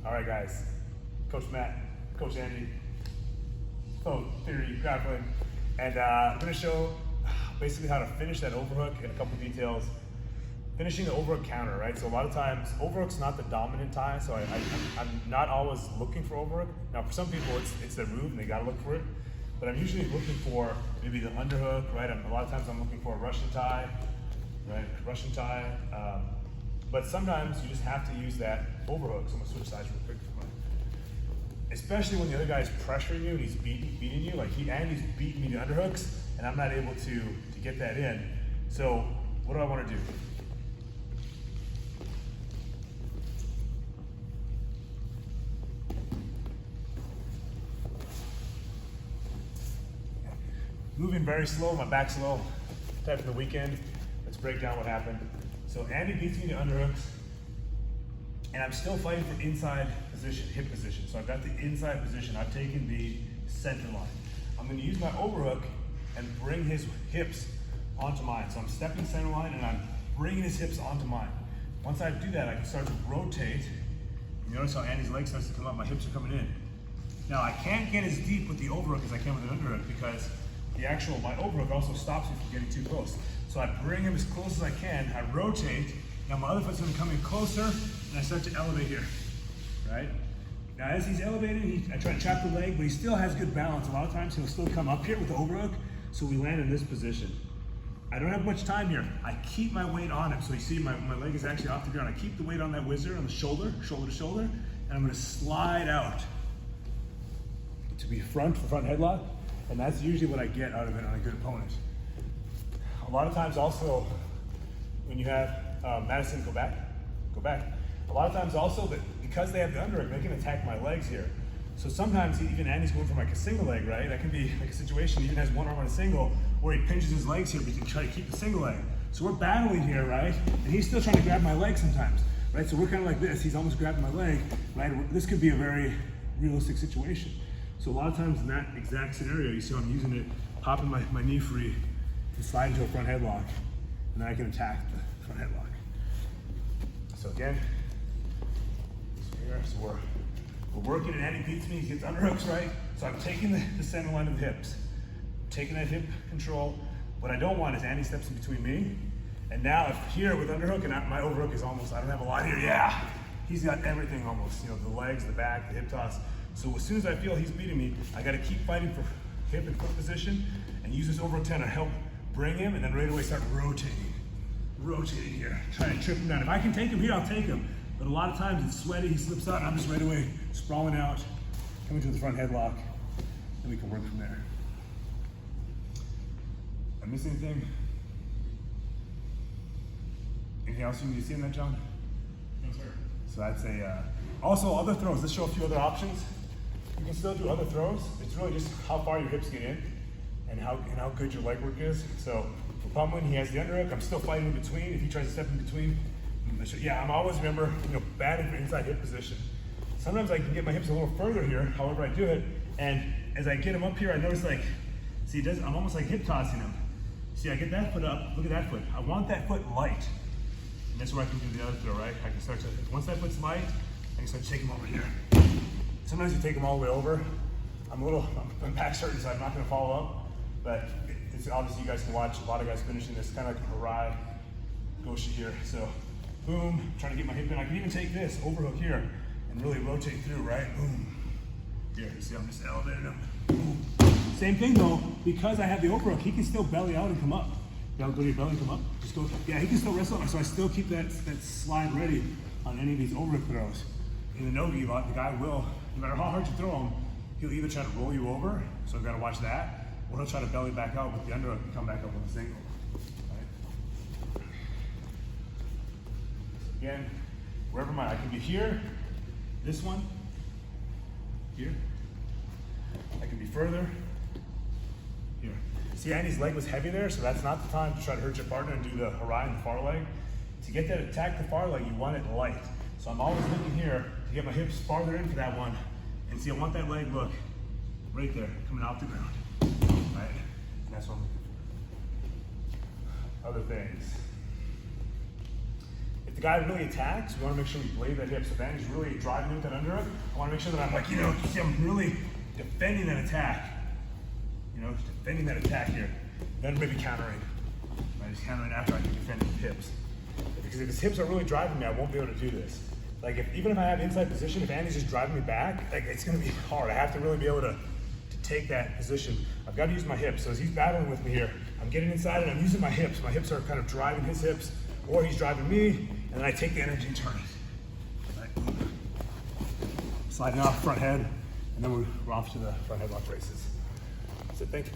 All right, guys. Coach Matt, Coach Andy, Phone Theory Grappling, and I'm going to show basically how to finish that overhook and a couple details. Finishing the overhook counter, right? So a lot of times, overhook's not the dominant tie, so I'm not always looking for overhook. Now, for some people, it's their move and they gotta look for it, but I'm usually looking for maybe the underhook, right? A lot of times I'm looking for a Russian tie, right? Russian tie. But sometimes you just have to use that overhook. So I'm gonna switch sides real quick. Especially when the other guy's pressuring you and he's beating you, like Andy's beating me to underhooks, and I'm not able to get that in. So what do I want to do? Moving very slow, my back slow. Type of the weekend. Let's break down what happened. So Andy beats me to underhooks, and I'm still fighting for inside position, hip position. So I've got the inside position. I've taken the center line. I'm going to use my overhook and bring his hips onto mine. So I'm stepping center line and I'm bringing his hips onto mine. Once I do that, I can start to rotate. You notice how Andy's leg starts to come up, my hips are coming in. Now I can't get as deep with the overhook as I can with an underhook because my overhook also stops me from getting too close. So I bring him as close as I can, I rotate, now my other foot's gonna come in closer, and I start to elevate here, right? Now as he's elevating, I try to trap the leg, but he still has good balance. A lot of times he'll still come up here with the overhook, so we land in this position. I don't have much time here. I keep my weight on him, so you see my leg is actually off the ground. I keep the weight on that whizzer, on the shoulder to shoulder, and I'm gonna slide out to be front headlock. And that's usually what I get out of it on a good opponent. A lot of times also, when you have Madison go back. A lot of times also, that because they have the underhook, they can attack my legs here. So sometimes even Andy's going for like a single leg, right? That can be like a situation, he even has one arm on a single, where he pinches his legs here, but he can try to keep the single leg. So we're battling here, right? And he's still trying to grab my leg sometimes, right? So we're kind of like this, he's almost grabbing my leg, right? This could be a very realistic situation. So a lot of times in that exact scenario, you see I'm using it, popping my knee free to slide into a front headlock, and then I can attack the front headlock. So again, so we're working, and Andy beats me, he gets underhooks, right? So I'm taking the center line of the hips, taking that hip control. What I don't want is Andy steps in between me, and now if here with underhook, and my overhook is almost, I don't have a lot here, yeah. He's got everything almost, you know, the legs, the back, the hip toss. So as soon as I feel he's beating me, I gotta keep fighting for hip and foot position and use this overhook to help bring him, and then right away start rotating here, trying to trip him down. If I can take him here, I'll take him. But a lot of times it's sweaty, he slips out, and I'm just right away sprawling out, coming to the front headlock, and we can work from there. I miss anything? Anything else you need to see in that, John? No, sir. So that's also other throws. Let's show a few other options. You can still do other throws. It's really just how far your hips get in and how good your leg work is. So for Pumlin, he has the underhook. I'm still fighting in between. If he tries to step in between, I'm always batting for inside hip position. Sometimes I can get my hips a little further here, however I do it. And as I get him up here, I notice I'm almost like hip tossing him. See, I get that foot up, look at that foot. I want that foot light. And that's where I can do the other throw, right? I can start to, once that foot's light, I can start to take him over here. Sometimes you take him all the way over. I'm back certain, so I'm not gonna follow up, but it's obviously you guys can watch a lot of guys finishing this kind of like a Harai Goshi here. So boom, trying to get my hip in. I can even take this overhook here and really rotate through, right? Boom. Here, you see I'm just elevating him. Boom. Same thing though, because I have the overhook, he can still belly out and come up. Go to your belly and come up. Just go, yeah, he can still wrestle, so I still keep that slide ready on any of these overhook throws. In the no-gi, the guy will, no matter how hard you throw him, he'll either try to roll you over, so I've got to watch that, or he'll try to belly back out with the underhook and come back up with a single. Right? So again, wherever I can be here, this one, here. I can be further, here. See, Andy's leg was heavy there, so that's not the time to try to hurt your partner and do the Harai in the far leg. To get that attack the far leg, you want it light. So I'm always looking here to get my hips farther in for that one. And see, I want that leg, look, right there, coming off the ground. Right? And that's what I'm looking for. Other things. if the guy really attacks, we want to make sure we blade that hip. So if Andy's really driving me with that underhook, I want to make sure that I'm like, see, I'm really defending that attack. Defending that attack here. Then maybe countering. Right, just countering after I can defend his hips. Because if his hips are really driving me, I won't be able to do this. Like even if I have inside position, if Andy's just driving me back, like it's gonna be hard. I have to really be able to take that position. I've got to use my hips. So as he's battling with me here, I'm getting inside and I'm using my hips. My hips are kind of driving his hips, or he's driving me, and then I take the energy and turn it. Right. Sliding off front head, and then we're off to the front headlock braces. So thank you.